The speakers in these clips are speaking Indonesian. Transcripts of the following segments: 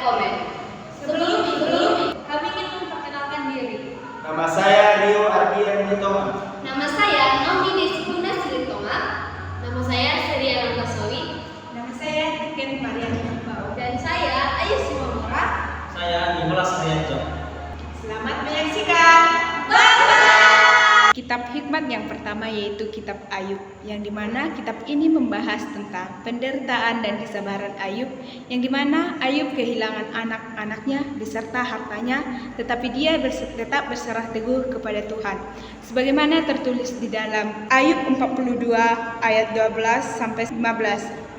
komen. Sebelum kami ingin memperkenalkan diri. Nama saya Rio Ardian Litoma. Nama saya Naomi Desikuna Silitonga. Nama saya Seria Ranggasawi. Nama saya Ken Marian Bau. Dan saya Ayu Simamora. Saya Nicholas Arianto. Selamat menyaksikan. Bye-bye. Kitab hikmat yang pertama yaitu Kitab Ayub, yang dimana kitab ini membahas tentang penderitaan dan kesabaran Ayub, yang dimana Ayub kehilangan anak-anaknya beserta hartanya, tetapi dia tetap berserah teguh kepada Tuhan. Sebagaimana tertulis di dalam Ayub 42 ayat 12 sampai 15.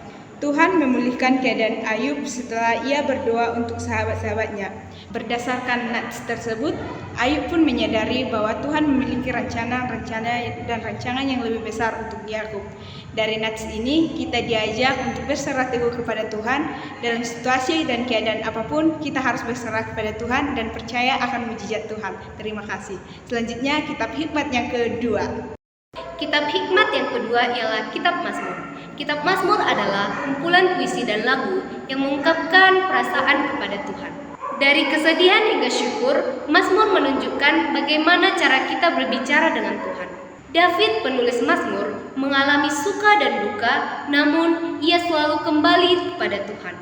Tuhan memulihkan keadaan Ayub setelah ia berdoa untuk sahabat-sahabatnya. Berdasarkan nats tersebut, Ayub pun menyadari bahwa Tuhan memiliki rencana-rencana dan rancangan yang lebih besar untuk Yakub. Dari nats ini, kita diajak untuk berserah teguh kepada Tuhan. Dalam situasi dan keadaan apapun, kita harus berserah kepada Tuhan dan percaya akan mujizat Tuhan. Terima kasih. Selanjutnya, kitab hikmat yang kedua. Kitab hikmat yang kedua ialah Kitab Mazmur. Kitab Mazmur adalah kumpulan puisi dan lagu yang mengungkapkan perasaan kepada Tuhan. Dari kesedihan hingga syukur, Mazmur menunjukkan bagaimana cara kita berbicara dengan Tuhan. David, penulis Mazmur, mengalami suka dan duka, namun ia selalu kembali kepada Tuhan.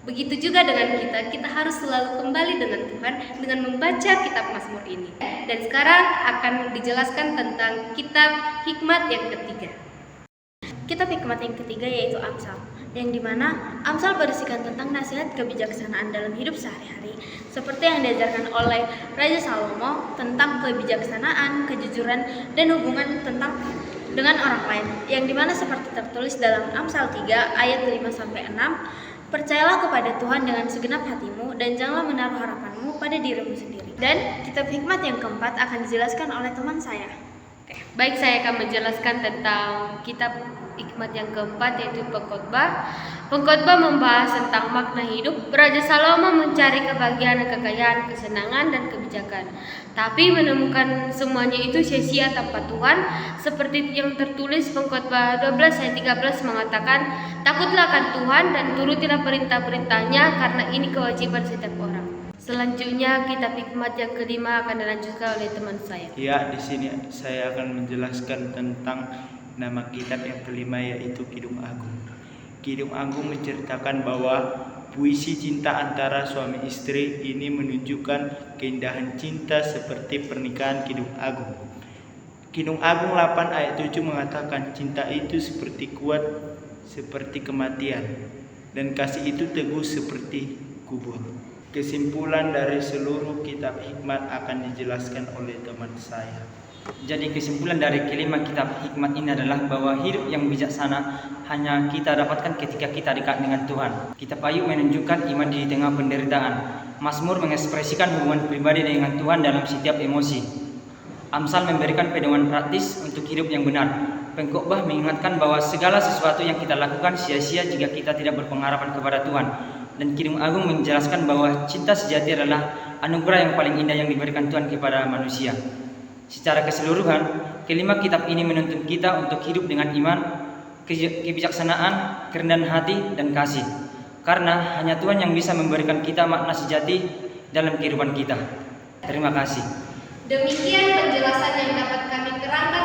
Begitu juga dengan kita harus selalu kembali dengan Tuhan dengan membaca kitab Mazmur ini. Dan sekarang akan dijelaskan tentang kitab hikmat yang ketiga. Kitab hikmat yang ketiga yaitu Amsal, yang dimana Amsal berisikan tentang nasihat kebijaksanaan dalam hidup sehari-hari, seperti yang diajarkan oleh Raja Salomo tentang kebijaksanaan, kejujuran, dan hubungan dengan orang lain, yang dimana seperti tertulis dalam Amsal 3 ayat 5-6, percayalah kepada Tuhan dengan segenap hatimu dan janganlah menaruh harapanmu pada dirimu sendiri. Dan kitab hikmat yang keempat akan dijelaskan oleh teman saya. Baik, saya akan menjelaskan tentang kitab hikmat yang keempat yaitu Pengkhotbah. Pengkhotbah membahas tentang makna hidup. Raja Salomo mencari kebahagiaan, kekayaan, kesenangan, dan kebijakan. Tapi menemukan semuanya itu sia-sia tanpa Tuhan. Seperti yang tertulis Pengkhotbah 12 ayat 13 mengatakan, takutlah akan Tuhan dan turutilah perintah-perintahnya karena ini kewajiban setiap orang. Selanjutnya kitab hikmat yang kelima akan dilanjutkan oleh teman saya. Ya, di sini saya akan menjelaskan tentang nama kitab yang kelima yaitu Kidung Agung. Kidung Agung menceritakan bahwa puisi cinta antara suami istri ini menunjukkan keindahan cinta seperti pernikahan Kidung Agung. Kidung Agung 8 ayat 7 mengatakan cinta itu seperti kuat seperti kematian dan kasih itu teguh seperti kubur. Kesimpulan dari seluruh kitab hikmat akan dijelaskan oleh teman saya. Jadi kesimpulan dari kelima kitab hikmat ini adalah bahwa hidup yang bijaksana hanya kita dapatkan ketika kita dekat dengan Tuhan. Kitab Ayub menunjukkan iman di tengah penderitaan. Mazmur mengekspresikan hubungan pribadi dengan Tuhan dalam setiap emosi. Amsal memberikan pedoman praktis untuk hidup yang benar. Pengkhotbah mengingatkan bahwa segala sesuatu yang kita lakukan sia-sia jika kita tidak berpengharapan kepada Tuhan. Dan Kidung Agung menjelaskan bahwa cinta sejati adalah anugerah yang paling indah yang diberikan Tuhan kepada manusia. Secara keseluruhan, kelima kitab ini menuntun kita untuk hidup dengan iman, kebijaksanaan, kerendahan hati, dan kasih. Karena hanya Tuhan yang bisa memberikan kita makna sejati dalam kehidupan kita. Terima kasih. Demikian penjelasan yang dapat kami terangkan